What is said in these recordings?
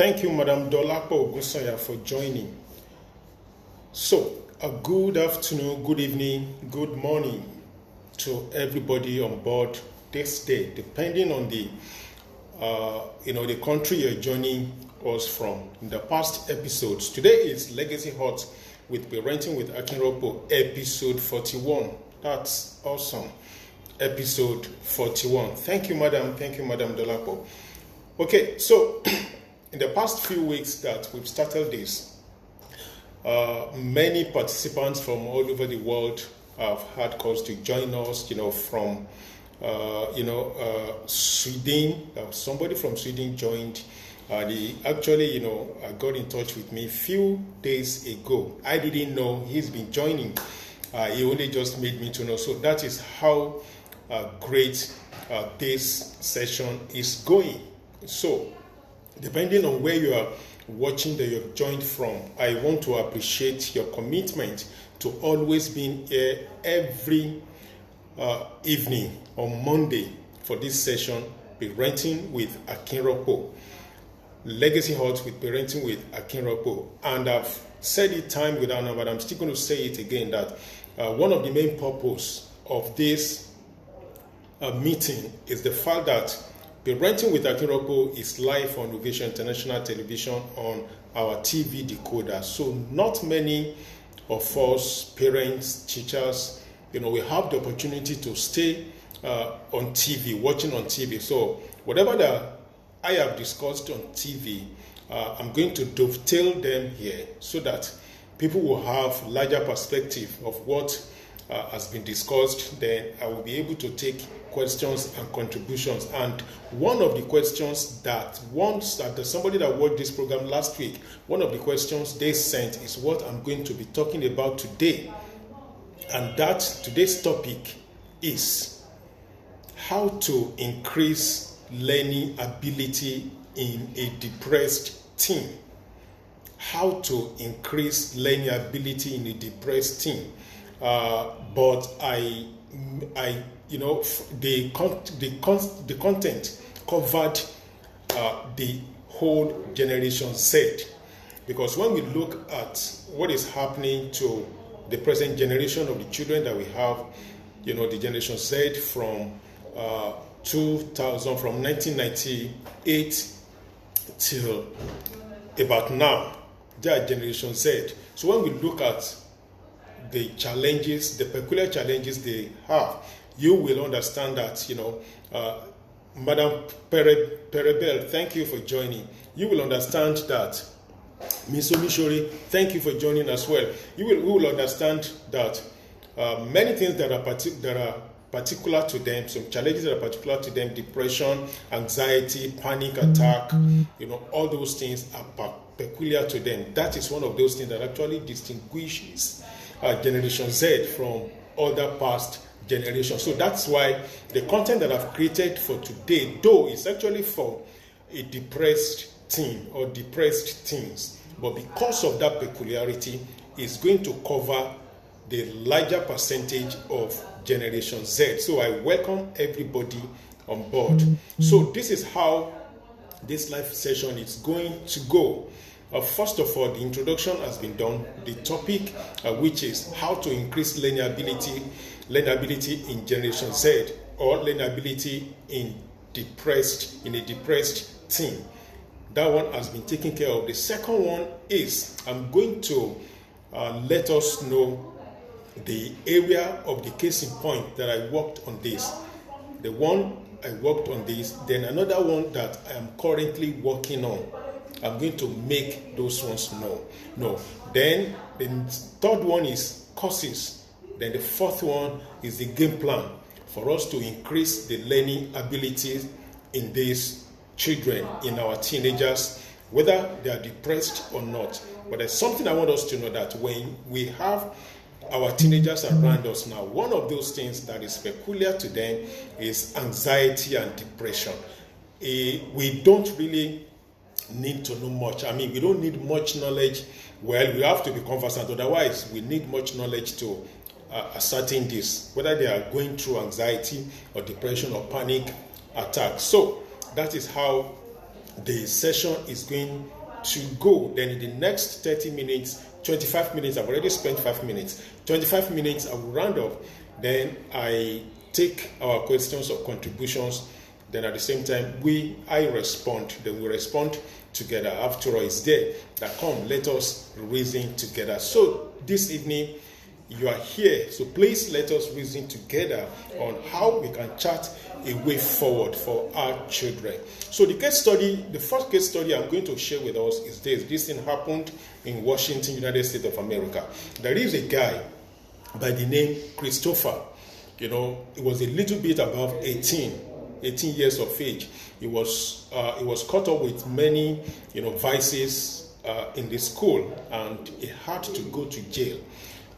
Thank you, Madam Dolapo Ogusanya, for joining. So, a good afternoon, good evening, good morning to everybody on board this day, depending on the the country you're joining us from. In the past episodes, today is Legacy Hot with Parenting with Akinropo, episode 41. That's awesome. Episode 41. Thank you, Madam Dolapo. Okay, so in the past few weeks that we've started this, many participants from all over the world have had cause to join us, from Sweden. Somebody from Sweden joined. I got in touch with me a few days ago. I didn't know he's been joining. He only just made me to know. So that is how great this session is going. So, depending on where you are watching that you've joined from, I want to appreciate your commitment to always being here every evening on Monday for this session, Parenting with Akinropo. Legacy Hot with Parenting with Akinropo. And I've said it time without number, but I'm still going to say it again, that one of the main purpose of this meeting is the fact that Parenting with Akinropo is live on Ovation International Television on our TV decoder. So not many of us, parents, teachers, we have the opportunity to stay on TV, watching on TV. So whatever that I have discussed on TV, I'm going to dovetail them here so that people will have larger perspective of what has been discussed. Then I will be able to take questions and contributions. And one of the questions that somebody that watched this program last week, one of the questions they sent is what I'm going to be talking about today. And that today's topic is how to increase learning ability in a depressed teen. How to increase learning ability in a depressed teen. But the content covered the whole Generation Z, because when we look at what is happening to the present generation of the children that we have, the Generation Z from 1998 till about now, they are Generation Z. So when we look at the challenges, the peculiar challenges they have, you will understand that, Madam Perebel, thank you for joining. You will understand that, Ms. Omishori, thank you for joining as well. We will understand that many things that are particular to them, some challenges that are particular to them, depression, anxiety, panic attack, all those things are peculiar to them. That is one of those things that actually distinguishes Generation Z from other past generations. So that's why the content that I've created for today, though, is actually for a depressed teen or depressed teens, but because of that peculiarity, it's going to cover the larger percentage of Generation Z. So I welcome everybody on board. So this is how this live session is going to go. First of all, the introduction has been done. The topic, which is how to increase learning ability in Generation Z, or learning ability in a depressed teen. That one has been taken care of. The second one is I'm going to let us know the area of the case in point that I worked on this. The one I worked on this, then another one that I am currently working on. I'm going to make those ones known. Then the third one is courses. Then the fourth one is the game plan for us to increase the learning abilities in these children, in our teenagers, whether they are depressed or not. But there's something I want us to know, that when we have our teenagers around us now, one of those things that is peculiar to them is anxiety and depression. We don't really need to know much. We don't need much knowledge. Well, we have to be conversant. Otherwise, we need much knowledge to ascertain this, whether they are going through anxiety or depression or panic attack. So that is how the session is going to go. Then in the next 30 minutes, 25 minutes, I've already spent 5 minutes. 25 minutes, I will round off. Then I take our questions or contributions. Then at the same time, I respond. Then we respond together. After all, it's there that come, let us reason together. So this evening, you are here. So please let us reason together on how we can chart a way forward for our children. So the first case study I'm going to share with us is this. This thing happened in Washington, United States of America. There is a guy by the name Christopher. He was a little bit above 18 years of age. He was caught up with many, vices in the school, and he had to go to jail.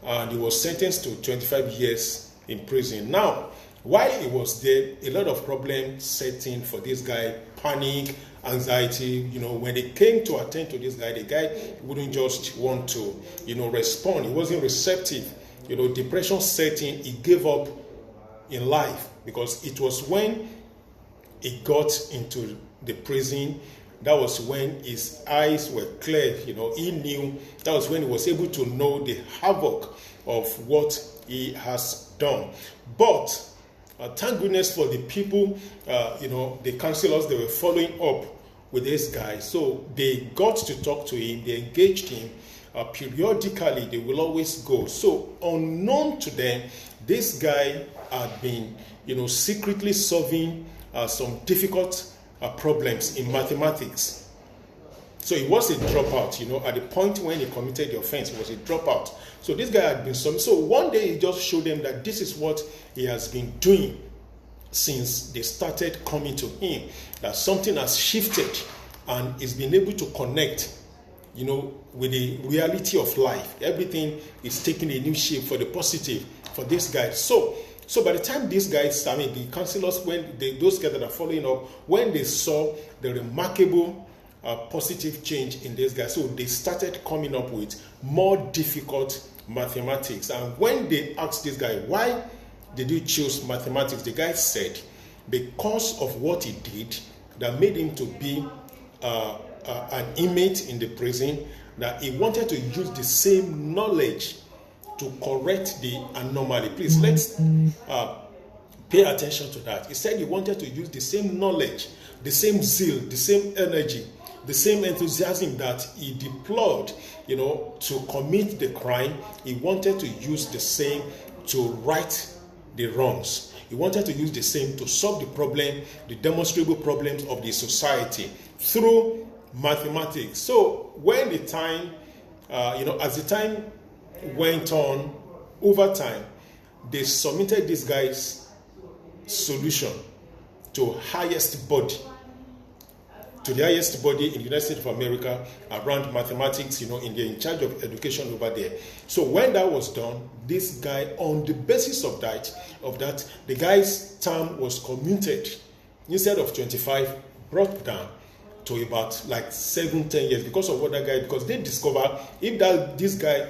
And he was sentenced to 25 years in prison. Now, while he was there, a lot of problems set in for this guy, panic, anxiety. When they came to attend to this guy, the guy wouldn't just want to, respond. He wasn't receptive. Depression set in. He gave up in life, because it was when he got into the prison, that was when his eyes were clear. He knew, that was when he was able to know the havoc of what he has done. But thank goodness for the people, the counselors, they were following up with this guy. So they got to talk to him, they engaged him. Periodically, they will always go. So unknown to them, this guy had been, secretly solving some difficult problems in mathematics. So he was a dropout, at the point when he committed the offense, he was a dropout. So this guy had been solving. So one day he just showed them that this is what he has been doing since they started coming to him, that something has shifted and he's been able to connect, with the reality of life. Everything is taking a new shape for the positive for this guy. So by the time these guys, the counselors, those guys that are following up, when they saw the remarkable positive change in this guy, so they started coming up with more difficult mathematics. And when they asked this guy, why did you choose mathematics? The guy said, because of what he did that made him to be an inmate in the prison, that he wanted to use the same knowledge to correct the anomaly. Please, let's pay attention to that. He said he wanted to use the same knowledge, the same zeal, the same energy, the same enthusiasm that he deployed, to commit the crime. He wanted to use the same to right the wrongs. He wanted to use the same to solve the problem, the demonstrable problems of the society through mathematics. So when the time, as the time went on, over time, they submitted this guy's solution to the highest body in the United States of America around mathematics, they're in charge of education over there. So when that was done, this guy, on the basis of that, the guy's term was commuted. Instead of 25, brought down to about 7-10 years because of what that guy, because they discover if this guy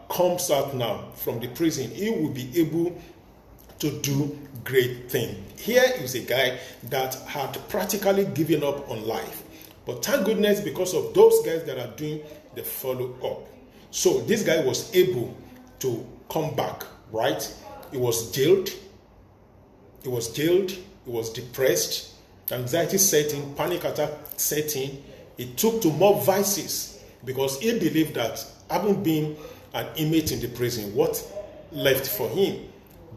comes out now from the prison, he will be able to do great things. Here is a guy that had practically given up on life. But thank goodness, because of those guys that are doing the follow-up. So this guy was able to come back, right? He was jailed. He was depressed. Anxiety setting, panic attack setting. He took to more vices because he believed that having been an inmate in the prison, what left for him?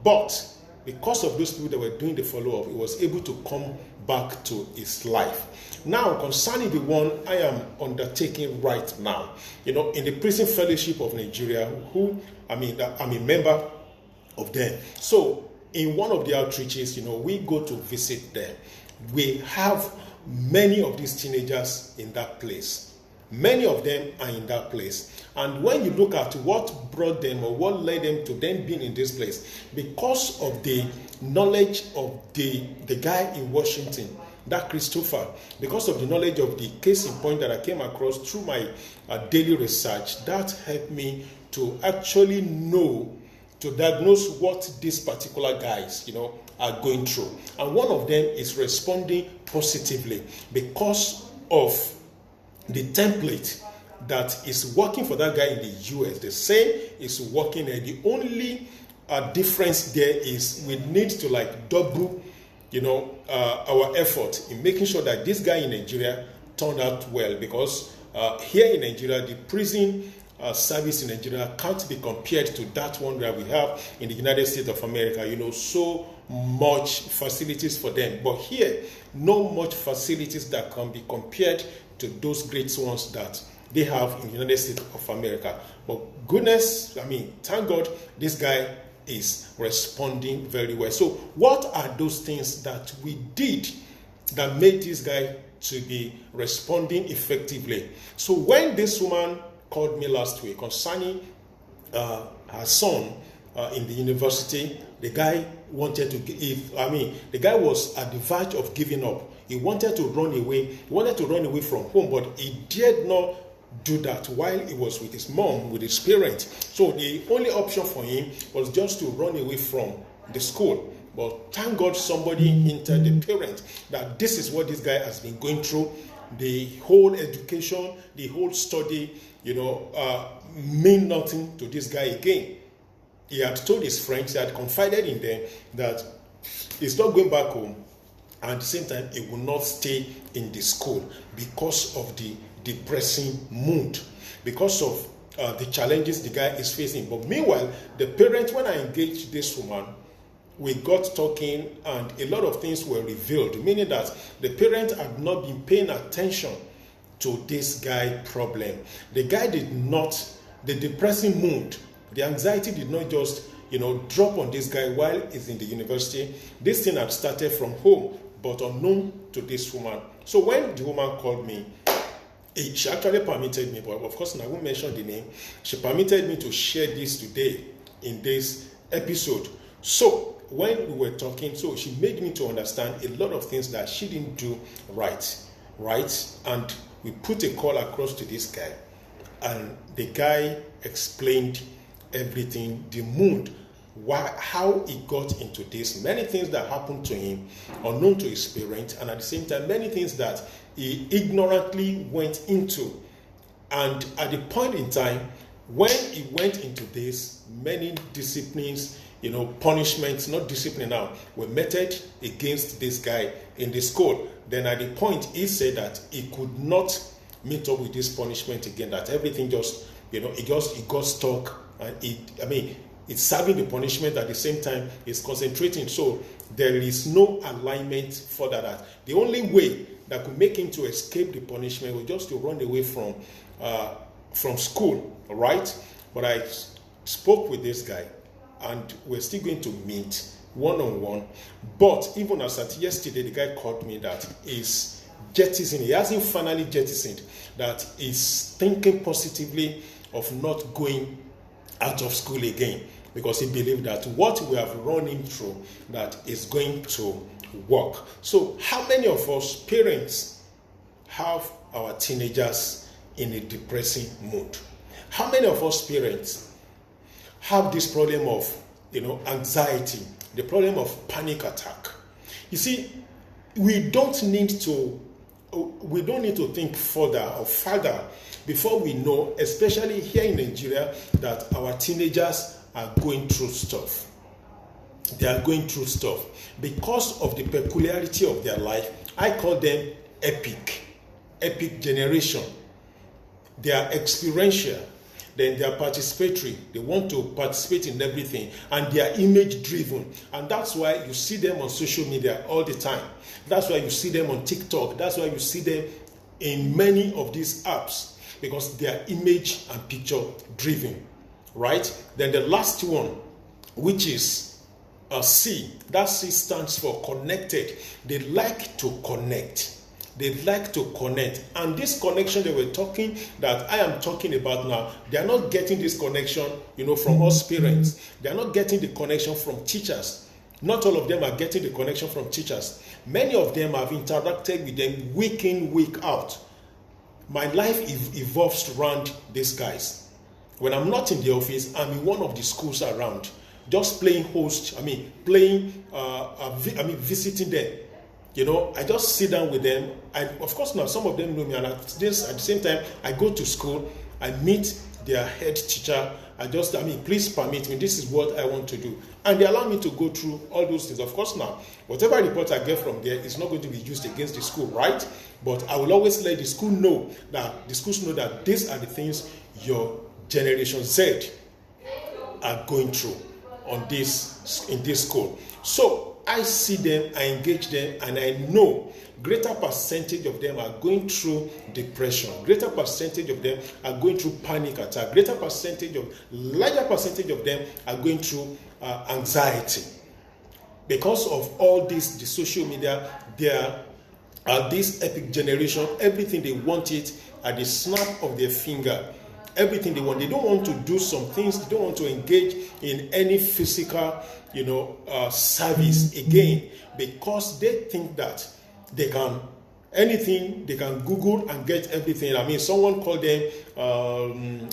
But because of those people that were doing the follow-up, he was able to come back to his life. Now, concerning the one I am undertaking right now, in the Prison Fellowship of Nigeria, I'm a member of them. So, in one of the outreaches, we go to visit them. We have many of these teenagers in that place. Many of them are in that place. And when you look at what brought them or what led them to them being in this place, because of the knowledge of the guy in Washington, that Christopher, because of the knowledge of the case in point that I came across through my daily research, that helped me to actually know, to diagnose what these particular guys, are going through. And one of them is responding positively because of the template that is working for that guy in the US. The same is working there. The only difference there is we need to like double, our effort in making sure that this guy in Nigeria turned out well, because here in Nigeria, the prison service in Nigeria can't be compared to that one that we have in the United States of America. So much facilities for them. But here, no much facilities that can be compared to those great ones that they have in the United States of America. But goodness, thank God this guy is responding very well. So what are those things that we did that made this guy to be responding effectively? So when this woman called me last week concerning her son in the university, the guy wanted to the guy was at the verge of giving up. He wanted to run away. He wanted to run away from home, but he dared not do that while he was with his mom, with his parents. So the only option for him was just to run away from the school. But thank God somebody hinted the parent that this is what this guy has been going through. The whole education, the whole study, mean nothing to this guy again. He had told his friends, he had confided in them that he's not going back home, and at the same time, he will not stay in the school because of the depressing mood, because of the challenges the guy is facing. But meanwhile, the parent, when I engaged this woman, we got talking and a lot of things were revealed, meaning that the parent had not been paying attention to this guy problem. The guy did not, the depressing mood, the anxiety did not just, drop on this guy while he's in the university. This thing had started from home, but unknown to this woman. So when the woman called me, she actually permitted me, but of course I won't mention the name. She permitted me to share this today in this episode. So when we were talking, so she made me to understand a lot of things that she didn't do right? And we put a call across to this guy, and the guy explained everything, the mood, how he got into this, many things that happened to him unknown to his parents, and at the same time many things that he ignorantly went into. And at the point in time when he went into this, many disciplines, punishments, not discipline now, were meted against this guy in the school. Then at the point he said that he could not meet up with this punishment again, that everything just, it got stuck, and it's serving the punishment at the same time it's concentrating. So there is no alignment for that. The only way that could make him to escape the punishment was just to run away from school, right? But I spoke with this guy, and we're still going to meet one-on-one. But even as at yesterday, the guy called me that he's jettisoned. He hasn't finally jettisoned, that he's thinking positively of not going out of school again, because he believed that what we have run him through, that is going to work. So how many of us parents have our teenagers in a depressing mood? How many of us parents have this problem of anxiety, the problem of panic attack? You see, we don't need to think further before we know, especially here in Nigeria, that our teenagers are going through stuff. They are going through stuff because of the peculiarity of their life. I call them epic generation. They are experiential, then they are participatory. They want to participate in everything, and they are image driven. And that's why you see them on social media all the time. That's why you see them on TikTok. That's why you see them in many of these apps, because they are image and picture driven, right? Then the last one, which is C, that C stands for connected. They like to connect. And this connection they were talking, that I am talking about now, they are not getting this connection, from us parents. They are not getting the connection from teachers. Not all of them are getting the connection from teachers. Many of them have interacted with them week in, week out. My life evolves around these guys. When I'm not in the office, I'm in one of the schools around. just playing host. Visiting them. I just sit down with them. Of course, now some of them know me, and at the same time, I go to school, I meet their head teacher. Please permit me, this is what I want to do. And they allow me to go through all those things. Of course, now, whatever report I get from there is not going to be used against the school, right? But I will always let the schools know that these are the things your Generation Z are going through in this school. So I see them, I engage them, and I know greater percentage of them are going through depression. Greater percentage of them are going through panic attack. Larger percentage of them are going through anxiety. Because of all this, the social media, there are this epic generation. Everything they want it at the snap of their finger. Everything they want. They don't want to do some things. They don't want to engage in any physical, service again, because they think that they can Google and get everything. Someone called them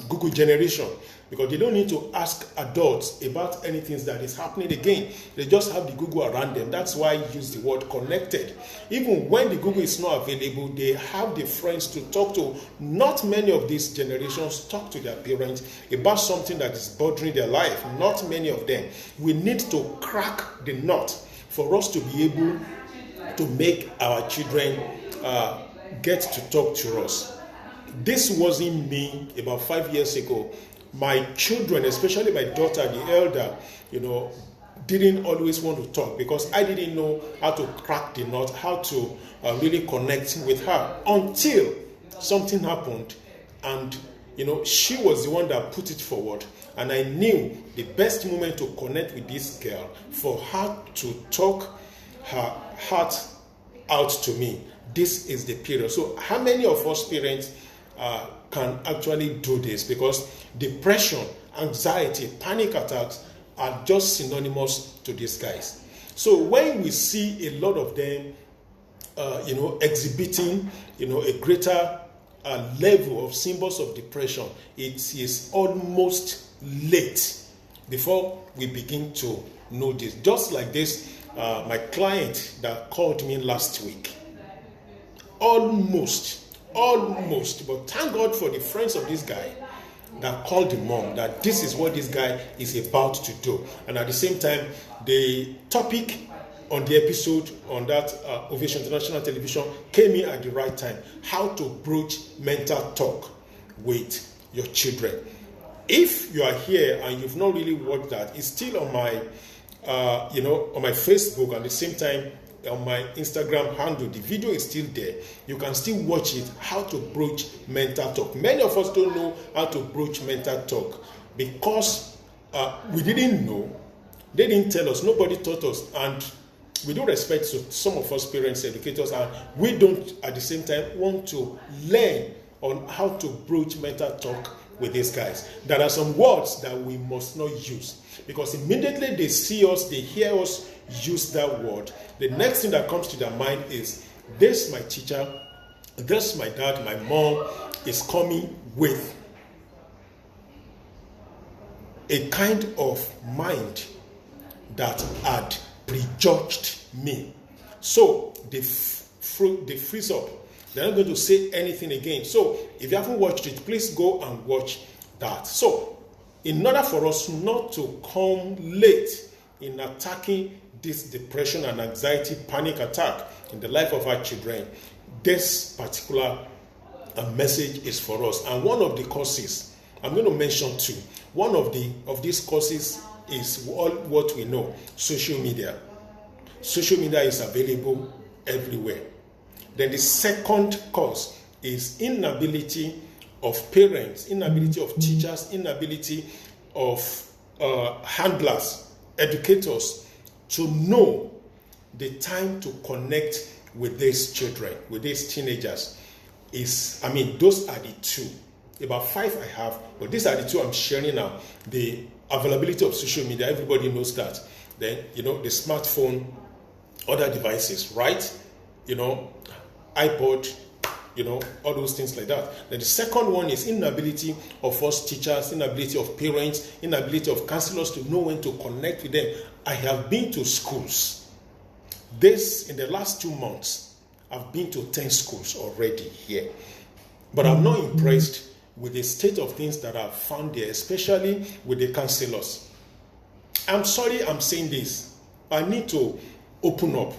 Google generation, because they don't need to ask adults about anything that is happening again. They just have the Google around them. That's why I use the word connected. Even when the Google is not available, they have the friends to talk to. Not many of these generations talk to their parents about something that is bothering their life. Not many of them. We need to crack the nut for us to be able to make our children get to talk to us. This wasn't me about 5 years ago. My children, especially my daughter, the elder, didn't always want to talk, because I didn't know how to crack the nut, how to really connect with her, until something happened, and she was the one that put it forward, and I knew the best moment to connect with this girl, for her to talk her heart out to me. This is the period. So how many of us parents can actually do this? Because depression, anxiety, panic attacks are just synonymous to these guys. So when we see a lot of them exhibiting a greater level of symbols of depression, it is almost late before we begin to know this. Just like this, my client that called me last week, almost, but thank God for the friends of this guy that called the mom, that this is what this guy is about to do. And at the same time, the topic on the episode on that Ovation International Television came in at the right time: how to broach mental talk with your children. If you are here and you've not really watched that, it's still on my on my Facebook, and at the same time on my Instagram handle. The video is still there. You can still watch it, how to broach mental talk. Many of us don't know how to broach mental talk because we didn't know. They didn't tell us. Nobody taught us. And we do respect some of us parents, educators, and we don't at the same time want to learn on how to broach mental talk with these guys. There are some words that we must not use, because immediately they see us, they hear us use that word, the next thing that comes to their mind is, this my teacher, this my dad, my mom is coming with a kind of mind that had prejudged me. So they freeze up. They're not going to say anything again. So if you haven't watched it, please go and watch that. So in order for us not to come late in attacking this depression and anxiety panic attack in the life of our children, this particular message is for us. And one of the causes, I'm going to mention two. One of these causes is all what we know: social media. Social media is available everywhere. Then the second cause is inability of parents, inability of teachers, inability of handlers, educators to know the time to connect with these children, with these teenagers. Those are the two. About 5 I have, but these are the two I'm sharing now. The availability of social media, everybody knows that. Then, the smartphone, other devices, right? iPod, all those things like that. Then the second one is inability of us teachers, inability of parents, inability of counselors to know when to connect with them. I have been to schools. In the last 2 months, I've been to 10 schools already here. But I'm not impressed with the state of things that I've found there, especially with the counselors. I'm sorry I'm saying this. I need to open up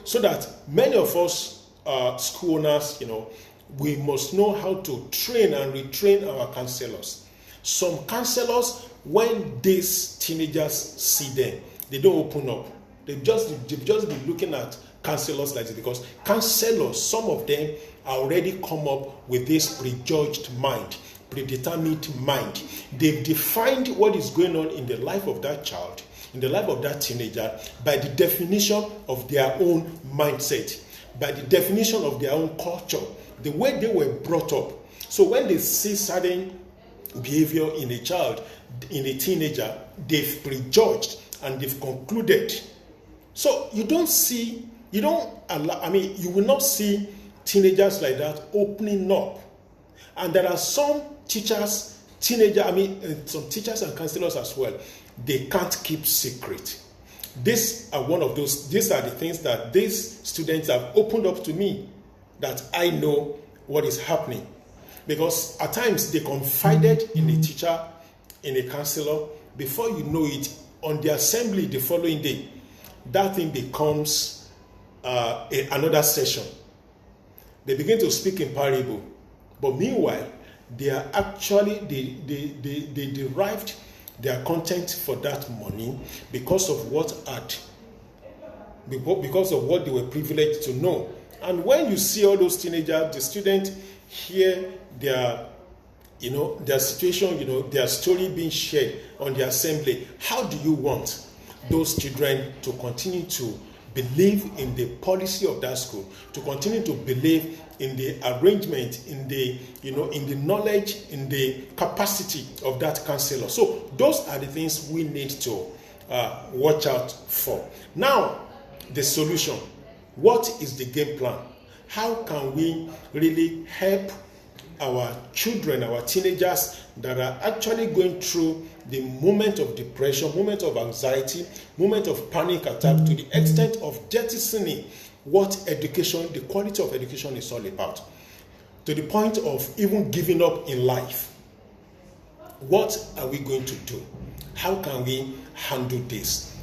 so that many of us school owners, we must know how to train and retrain our counselors. Some counselors, when these teenagers see them, they don't open up. They've just been looking at counselors like this because counselors, some of them are already come up with this prejudged mind, predetermined mind. They've defined what is going on in the life of that child, in the life of that teenager, by the definition of their own mindset, by the definition of their own culture, the way they were brought up. So when they see certain behavior in a child, in a teenager, they've prejudged and they've concluded. So you will not see teenagers like that opening up. And there are some teachers, some teachers and counselors as well, they can't keep secret. These are the things that these students have opened up to me, that I know what is happening. Because at times they confided in a teacher, in a counselor. Before you know it, on the assembly the following day, that thing becomes another session. They begin to speak in parable. But meanwhile, they are actually, they derived their content for that money because of what they were privileged to know. And when you see all those teenagers, the students hear their situation, their story being shared on the assembly, how do you want those children to continue to believe in the policy of that school, to continue to believe in the arrangement, in the knowledge, in the capacity of that counselor? So those are the things we need to watch out for. Now, the solution. What is the game plan? How can we really help our children, our teenagers that are actually going through the moment of depression, moment of anxiety, moment of panic attack, to the extent of jettisoning what education, the quality of education is all about, to the point of even giving up in life? What are we going to do? How can we handle this?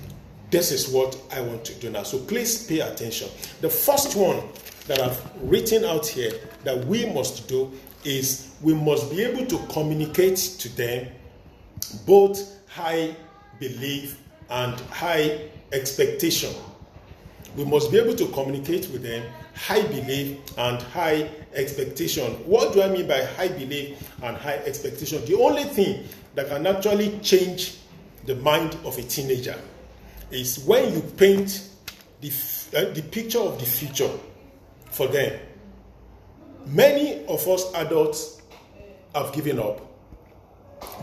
This is what I want to do now. So please pay attention. The first one that I've written out here that we must do is we must be able to communicate to them both high belief and high expectation. We must be able to communicate with them high belief and high expectation. What do I mean by high belief and high expectation? The only thing that can actually change the mind of a teenager is when you paint the picture of the future for them. Many of us adults have given up.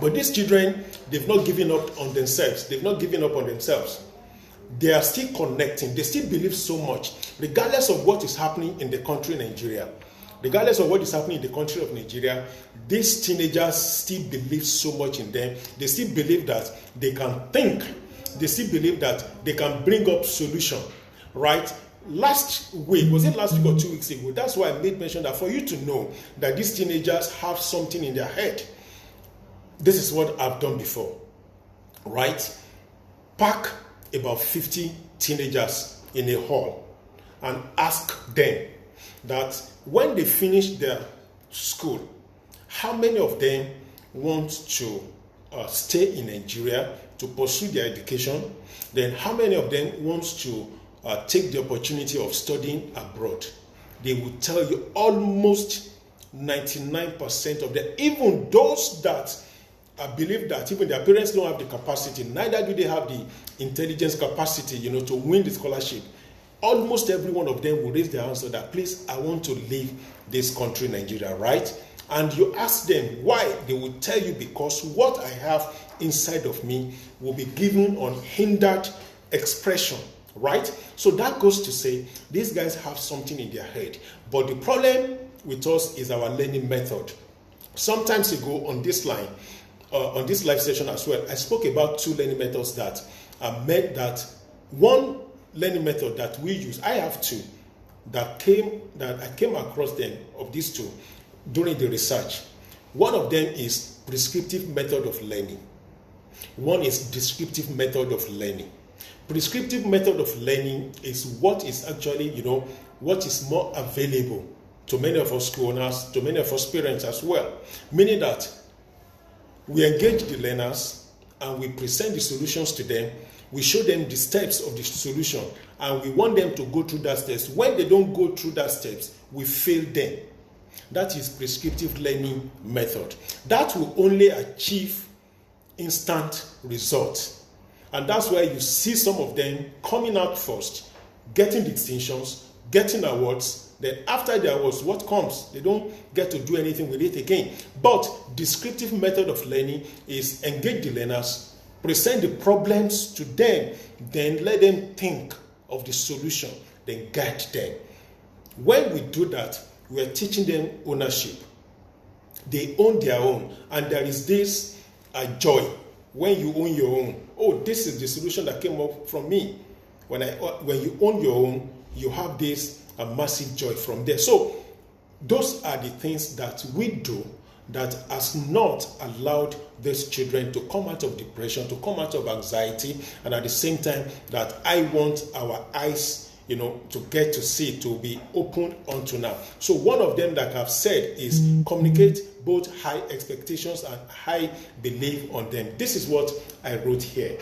But these children, they've not given up on themselves. They've not given up on themselves. They are still connecting. They still believe so much. Regardless of what is happening in the country Nigeria, regardless of what is happening in the country of Nigeria, these teenagers still believe so much in them. They still believe that they can think. They still believe that they can bring up solution, right? Last week, was it last week or 2 weeks ago? That's why I made mention that for you to know that these teenagers have something in their head. This is what I've done before, right? Pack about 50 teenagers in a hall and ask them that when they finish their school, how many of them want to stay in Nigeria to pursue their education? Then how many of them want to take the opportunity of studying abroad? They will tell you almost 99% of them, even those that believe that even their parents don't have the capacity, neither do they have the intelligence capacity, to win the scholarship. Almost every one of them will raise their hand so that, please, I want to leave this country, Nigeria, right? And you ask them why, they will tell you, because what I have inside of me will be given unhindered expression right? So that goes to say these guys have something in their head. But the problem with us is our learning method. Sometimes ago on this line, on this live session as well, I spoke about two learning methods that meant that one learning method that we use, I have two that I came across them of these two during the research. One of them is prescriptive method of learning. One is descriptive method of learning. Prescriptive method of learning is what is actually, what is more available to many of us school owners, to many of us parents as well. Meaning that we engage the learners and we present the solutions to them. We show them the steps of the solution and we want them to go through that steps. When they don't go through that steps, we fail them. That is prescriptive learning method. That will only achieve instant results. And that's where you see some of them coming out first, getting distinctions, getting awards. Then after the awards, what comes? They don't get to do anything with it again. But descriptive method of learning is engage the learners, present the problems to them, then let them think of the solution, then guide them. When we do that, we are teaching them ownership. They own their own. And there is this joy when you own your own. Oh, this is the solution that came up from me. When you own your own, you have this a massive joy from there. So those are the things that we do that has not allowed these children to come out of depression, to come out of anxiety, and at the same time that I want our eyes, to get to see, to be open unto now. So one of them that I've said is communicate both high expectations and high belief on them. This is what I wrote here.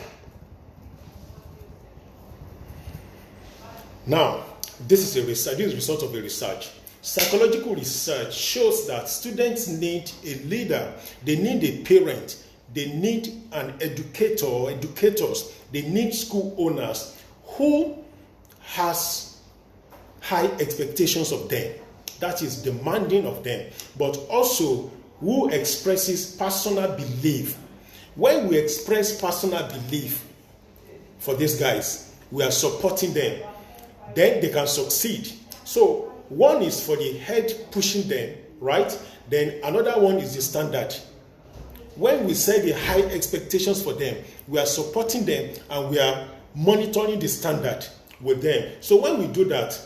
Now, this is a research. This is a result of a research. Psychological research shows that students need a leader. They need a parent. They need an educator or educators. They need school owners who has high expectations of them. That is demanding of them. But also who expresses personal belief. When we express personal belief for these guys, we are supporting them. Then they can succeed. So one is for the head pushing them, right? Then another one is the standard. When we set the high expectations for them, we are supporting them and we are monitoring the standard with them. So when we do that,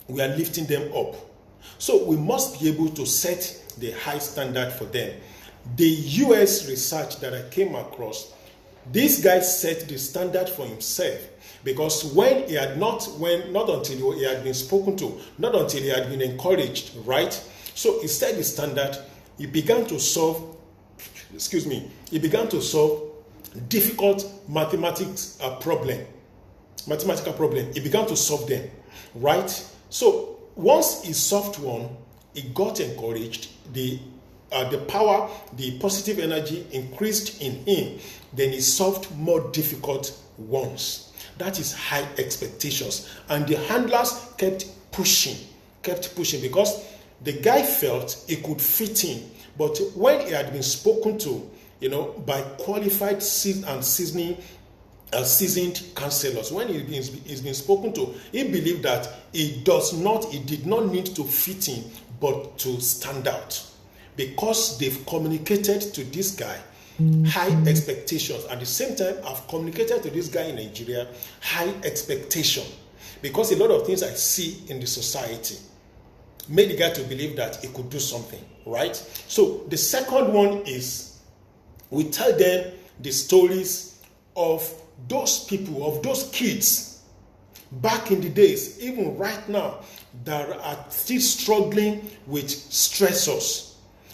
we are lifting them up. So we must be able to set the high standard for them. The US research that I came across, this guy set the standard for himself. Because not until he had been spoken to, not until he had been encouraged, right? So he set the standard, he began to solve difficult mathematical problem. He began to solve them, right? So once he solved one, he got encouraged, the power, the positive energy increased in him, then he solved more difficult ones. That is high expectations. And the handlers kept pushing because the guy felt he could fit in. But when he had been spoken to, by qualified and seasoned counselors, when he's been spoken to, he believed that he did not need to fit in, but to stand out. Because they've communicated to this guy high expectations. At the same time, I've communicated to this guy in Nigeria high expectation, because a lot of things I see in the society made the guy to believe that he could do something, right? So the second one is we tell them the stories of those people, of those kids back in the days, even right now, that are still struggling with stressors.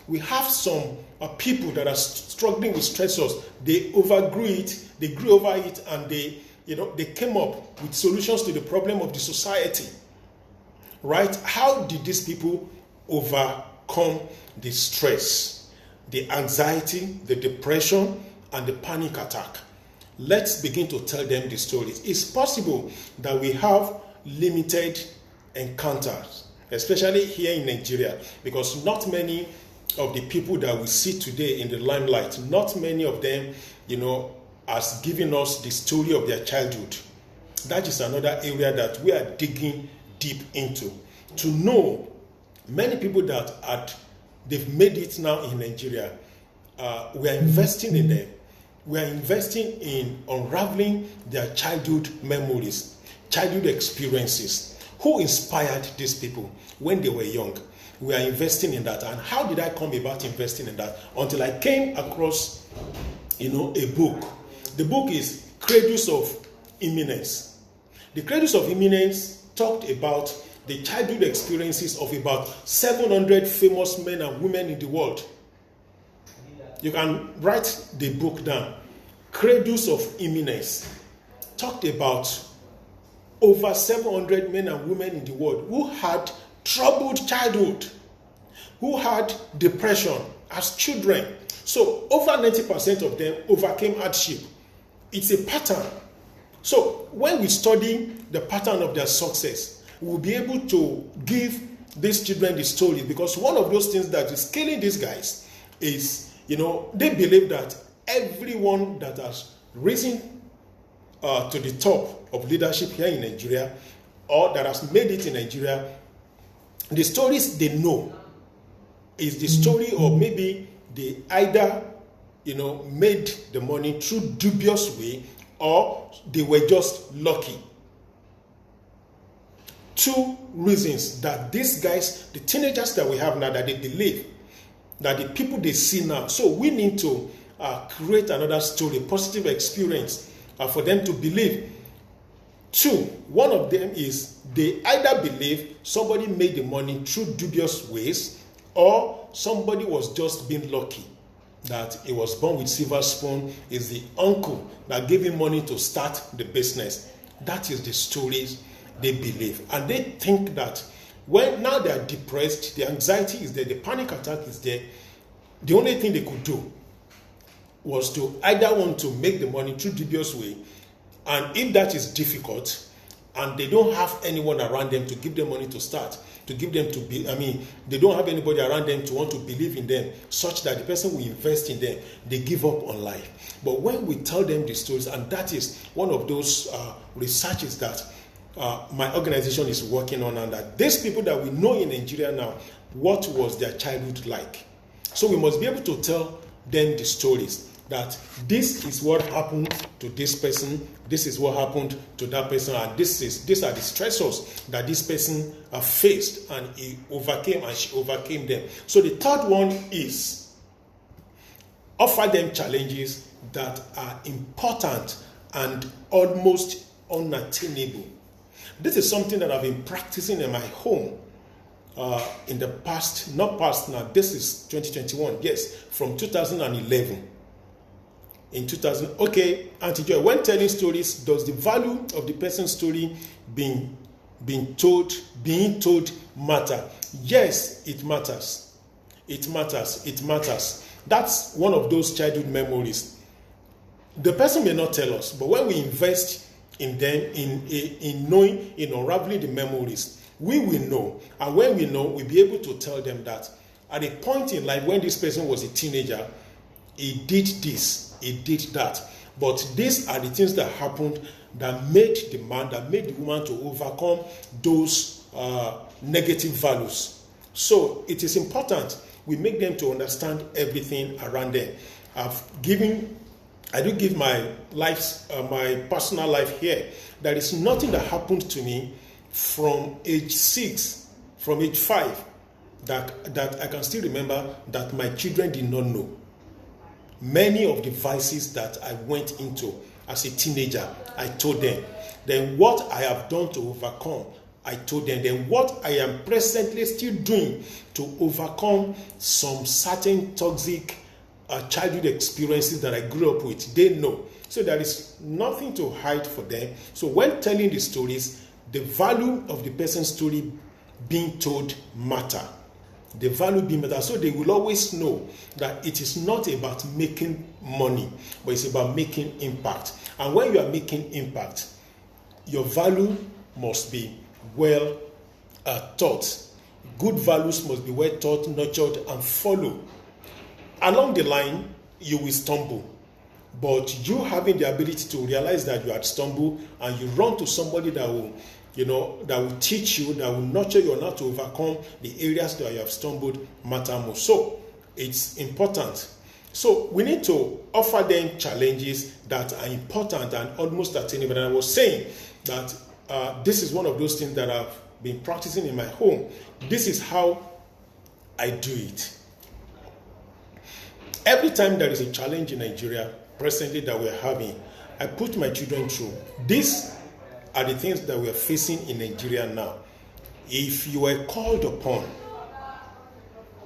We have some people that are struggling with stressors. They overgrew it, they grew over it, and they came up with solutions to the problem of the society. Right? How did these people overcome the stress, the anxiety, the depression, and the panic attack? Let's begin to tell them the stories. It's possible that we have limited encounters, especially here in Nigeria, because not many of the people that we see today in the limelight, not many of them, has given us the story of their childhood. That is another area that we are digging deep into. To know many people that they've made it now in Nigeria, we are investing in them. We are investing in unraveling their childhood memories, childhood experiences. Who inspired these people when they were young? We are investing in that. And how did I come about investing in that? Until I came across, a book. The book is Cradles of Eminence. The Cradles of Eminence talked about the childhood experiences of about 700 famous men and women in the world. You can write the book down. Cradles of Eminence talked about over 700 men and women in the world who had troubled childhood, who had depression as children. So over 90% of them overcame hardship. It's a pattern. So when we study the pattern of their success, we'll be able to give these children the story, because one of those things that is killing these guys is, they believe that everyone that has risen to the top of leadership here in Nigeria, or that has made it in Nigeria, the stories they know is the story of maybe they either, made the money through dubious way, or they were just lucky. Two reasons that these guys, the teenagers that we have now, that they believe that the people they see now. So we need to create another story, positive experience for them to believe. Two, one of them is they either believe somebody made the money through dubious ways, or somebody was just being lucky, that he was born with silver spoon, is the uncle that gave him money to start the business. That is the stories they believe. And they think that when now they are depressed, the anxiety is there, the panic attack is there, the only thing they could do was to either want to make the money through dubious way, and if that is difficult and they don't have anyone around them to give them money to start, to give them to be, they don't have anybody around them to want to believe in them, such that the person will invest in them, they give up on life. But when we tell them the stories, and that is one of those researches that my organization is working on, and that these people that we know in Nigeria now, what was their childhood like? So we must be able to tell them the stories, that this is what happened to this person, this is what happened to that person, and these are the stressors that this person faced, and he overcame, and she overcame them. So the third one is offer them challenges that are important and almost unattainable. This is something that I've been practicing in my home in the past, not past now, this is 2021, yes, from 2011. In 2000, okay, Auntie Joy, when telling stories, does the value of the person's story being told matter? Yes, it matters. It matters. That's one of those childhood memories. The person may not tell us, but when we invest in them, in knowing, in unraveling the memories, we will know. And when we know, we'll be able to tell them that at a point in life when this person was a teenager, he did this, he did that. But these are the things that happened that made the man, that made the woman to overcome those negative values. So it is important we make them to understand everything around them. I do give my life, my personal life here. There is nothing that happened to me from age 6, from age 5, that I can still remember that my children did not know. Many of the vices that I went into as a teenager, I told them. Then what I have done to overcome, I told them. Then what I am presently still doing to overcome some certain toxic childhood experiences that I grew up with, they know. So there is nothing to hide for them. So when telling the stories, the value of the person's story being told matter. The value being matter. So they will always know that it is not about making money, but it's about making impact. And when you are making impact, your value must be well taught. Good values must be well taught, nurtured, and followed. Along the line, you will stumble. But you having the ability to realize that you had stumbled and you run to somebody that will, that will teach you, that will nurture you on how to overcome the areas that you have stumbled matter most. So it's important. So we need to offer them challenges that are important and almost attainable. And I was saying that this is one of those things that I've been practicing in my home. This is how I do it. Every time there is a challenge in Nigeria presently that we're having, I put my children through. These are the things that we're facing in Nigeria now. If you were called upon,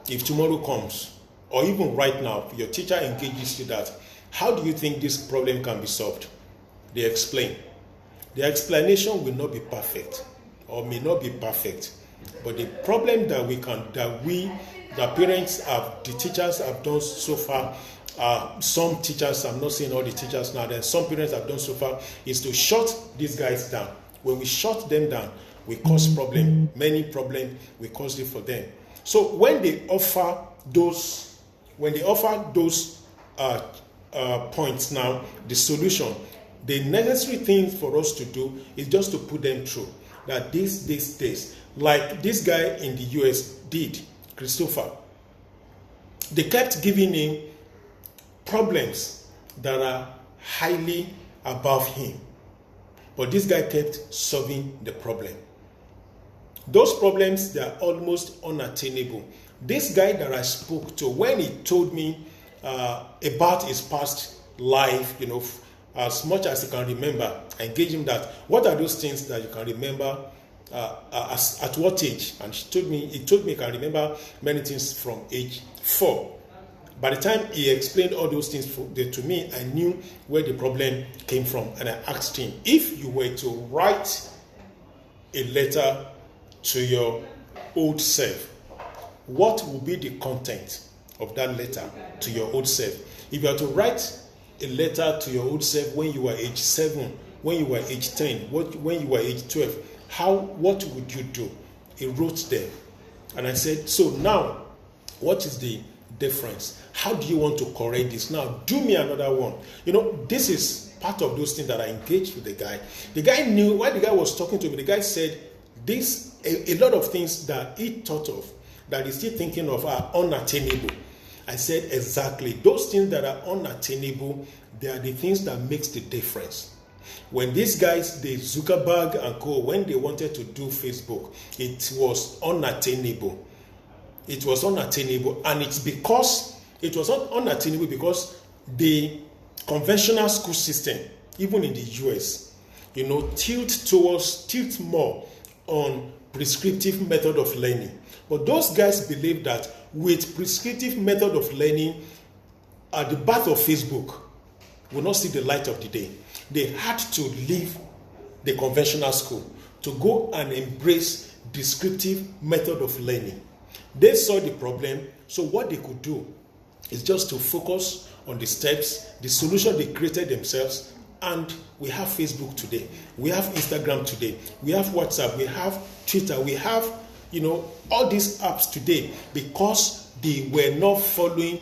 if tomorrow comes, or even right now, your teacher engages you that, how do you think this problem can be solved? They explain. The explanation will not be perfect, or may not be perfect. But the problem that the parents have, the teachers have done so far, some teachers, I'm not saying all the teachers now, then some parents have done so far, is to shut these guys down. When we shut them down, we cause problem. Many problems, we cause it for them. So when they offer those points now, the solution, the necessary thing for us to do is just to put them through. That this, like this guy in the US did, Christopher. They kept giving him problems that are highly above him. But this guy kept solving the problem. Those problems, they are almost unattainable. This guy that I spoke to, when he told me about his past life, as much as he can remember, I engaged him that, what are those things that you can remember at what age? And he told me he can remember many things from age 4. By the time he explained all those things to me, I knew where the problem came from. And I asked him, if you were to write a letter to your old self, what would be the content of that letter to your old self? If you are to write a letter to your old self when you were age 7, when you were age 10, when you were age 12, what would you do? He wrote them. And I said, so now, what is the difference? How do you want to correct this? Now, do me another one. This is part of those things that I engaged with the guy. The guy knew, while the guy was talking to me, the guy said, a lot of things that he thought of, that he's still thinking of, are unattainable. I said, exactly. Those things that are unattainable, they are the things that makes the difference. When these guys, the Zuckerberg and co, when they wanted to do Facebook, it was unattainable. It was unattainable, and it's because it was not unattainable because the conventional school system, even in the US, tilt more on prescriptive method of learning. But those guys believe that with prescriptive method of learning, at the birth of Facebook will not see the light of the day. They had to leave the conventional school to go and embrace descriptive method of learning. They saw the problem, so what they could do is just to focus on the steps, the solution they created themselves. And we have Facebook today, we have Instagram today, we have WhatsApp, we have Twitter, we have all these apps today because they were not following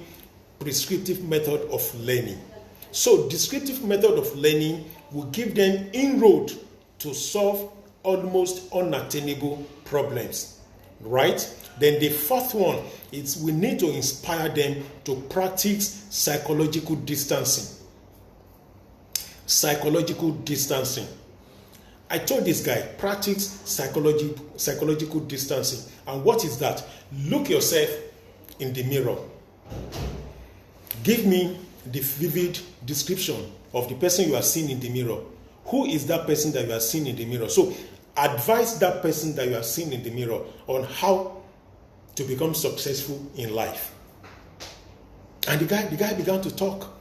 prescriptive method of learning. So descriptive method of learning will give them inroad to solve almost unattainable problems, right? Then the fourth one is we need to inspire them to practice psychological distancing. Psychological distancing. I told this guy, practice psychological distancing. And what is that? Look yourself in the mirror. Give me the vivid description of the person you are seeing in the mirror. Who is that person that you are seeing in the mirror? So advise that person that you are seeing in the mirror on how to become successful in life. And the guy began to talk.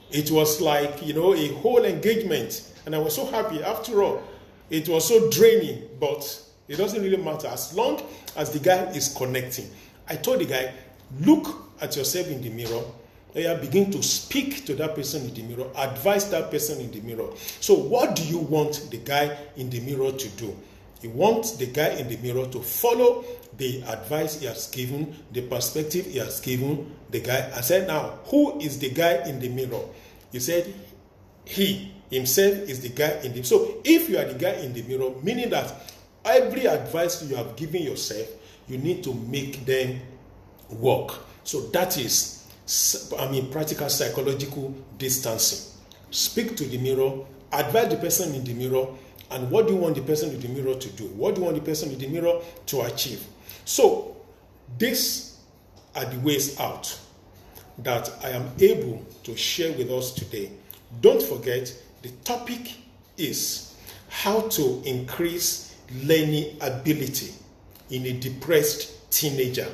It was like, a whole engagement. And I was so happy. After all, it was so draining, but it doesn't really matter as long as the guy is connecting. I told the guy, look at yourself in the mirror. Begin to speak to that person in the mirror. Advise that person in the mirror. So what do you want the guy in the mirror to do? You want the guy in the mirror to follow the advice he has given, the perspective he has given the guy. I said, now, who is the guy in the mirror? He said he himself is the guy in the. So if you are the guy in the mirror, meaning that every advice you have given yourself, you need to make them work. So that is, practical psychological distancing. Speak to the mirror, advise the person in the mirror, and what do you want the person in the mirror to do? What do you want the person in the mirror to achieve? So these are the ways out that I am able to share with us today. Don't forget, the topic is how to increase learning ability in a depressed teenager.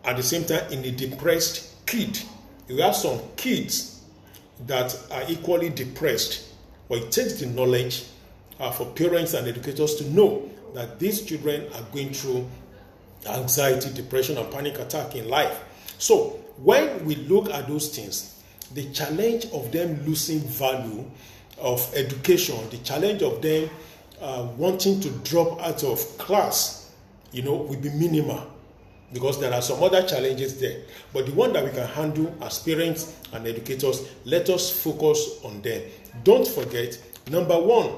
At the same time, in a depressed kid. You have some kids that are equally depressed, but it takes the knowledge for parents and educators to know that these children are going through anxiety, depression, and panic attack in life. So when we look at those things, the challenge of them losing value of education, the challenge of them wanting to drop out of class, will be minimal, because there are some other challenges there. But the one that we can handle as parents and educators, let us focus on them. Don't forget, number one,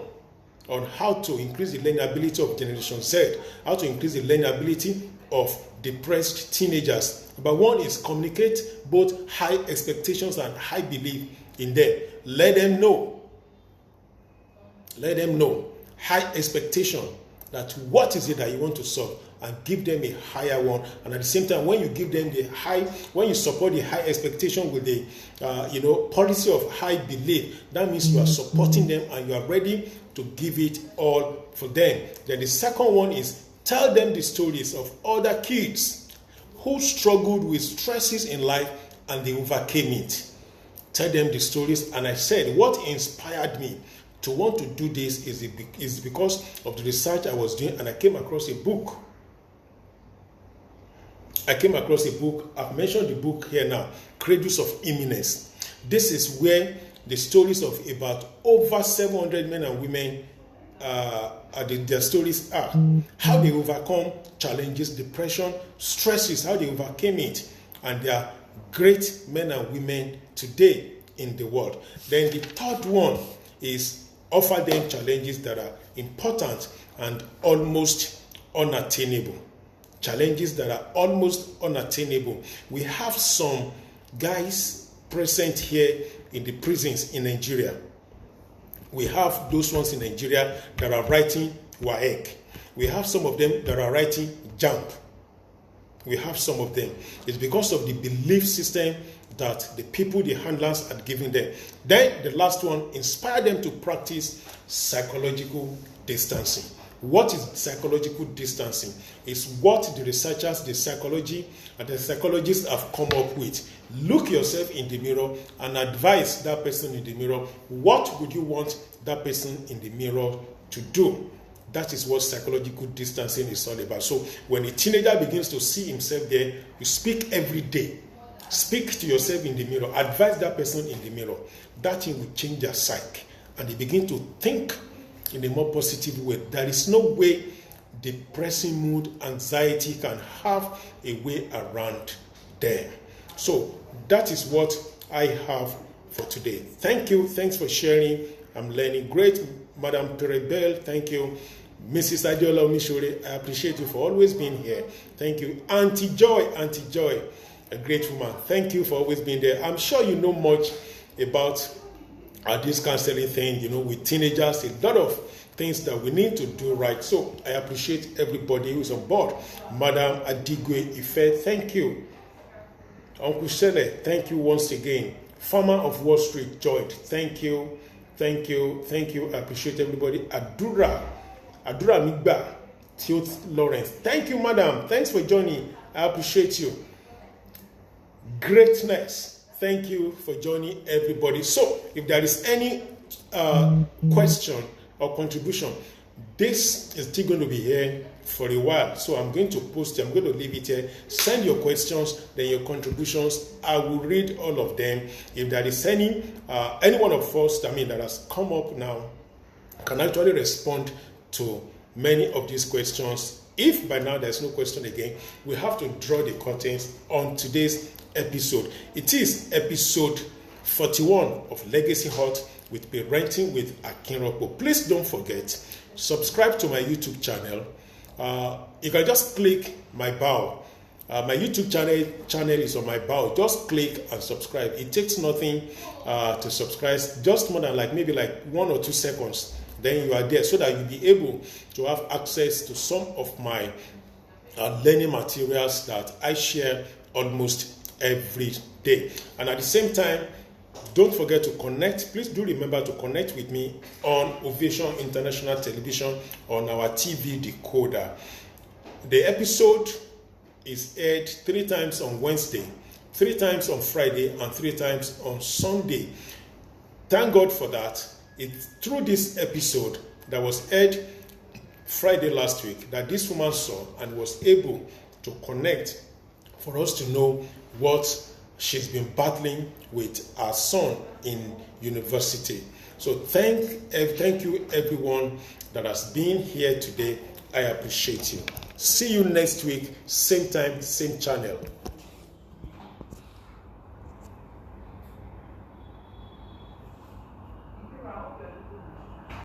on how to increase the learning ability of Generation Z, how to increase the learning ability of depressed teenagers. Number one is communicate both high expectations and high belief in them. Let them know. High expectation, that what is it that you want to solve, and give them a higher one. And at the same time, when you give them when you support the high expectation with the policy of high belief, that means you are supporting them and you are ready to give it all for them. Then the second one is tell them the stories of other kids who struggled with stresses in life and they overcame it. Tell them the stories. And I said, what inspired me to want to do this is because of the research I was doing, and I came across a book. I've mentioned the book here now, Cradles of Imminence. This is where the stories of about over 700 men and women, their stories are. How they overcome challenges, depression, stresses, how they overcame it. And they are great men and women today in the world. Then the third one is offer them challenges that are important and almost unattainable. Challenges that are almost unattainable. We have some guys present here in the prisons in Nigeria. We have those ones in Nigeria that are writing WAEC. We have some of them that are writing JAMB. We have some of them. It's because of the belief system that the people, the handlers, are giving them. Then the last one, inspire them to practice psychological distancing. What is psychological distancing? It's what the researchers, the psychology, and the psychologists have come up with. Look yourself in the mirror and advise that person in the mirror. What would you want that person in the mirror to do? That is what psychological distancing is all about. So when a teenager begins to see himself there, you speak every day. Speak to yourself in the mirror. Advise that person in the mirror. That thing will change their psyche. And they begin to think in a more positive way. There is no way depressing mood, anxiety can have a way around them. So that is what I have for today. Thank you. Thanks for sharing. I'm learning. Great, Madam Perebel. Thank you. Mrs. Adiola Omishore, I appreciate you for always being here. Thank you. Auntie Joy, a great woman. Thank you for always being there. I'm sure you know much about this counseling thing, with teenagers, a lot of things that we need to do right. So I appreciate everybody who's on board. Madam Adigwe Ife, thank you. Uncle Sele, thank you once again. Farmer of Wall Street joined. Thank you. I appreciate everybody. Adura Migba, Theoth Lawrence. Thank you, madam. Thanks for joining. I appreciate you. Greatness. Thank you for joining, everybody. So, if there is any question or contribution, this is still going to be here for a while. So, I'm going to post it. I'm going to leave it here. Send your questions, then your contributions. I will read all of them. If there is any one of us, that has come up now, can actually respond to many of these questions. If by now there's no question again, we have to draw the curtains on today's episode. It is episode 41 of Legacy Hut with Parenting with Akinropo. Please don't forget, subscribe to my YouTube channel. You can just click my bio. My YouTube channel is on my bio. Just click and subscribe. It takes nothing to subscribe, just more than maybe 1 or 2 seconds. Then you are there, so that you'll be able to have access to some of my learning materials that I share almost every day. And at the same time, don't forget to connect. Please do remember to connect with me on Ovation International Television on our TV decoder. The episode is aired 3 times on Wednesday, 3 times on Friday, and 3 times on Sunday. Thank God for that. It's through this episode that was aired Friday last week that this woman saw and was able to connect for us to know what she's been battling with her son in university. So thank you everyone that has been here today. I appreciate you. See you next week, same time, same channel.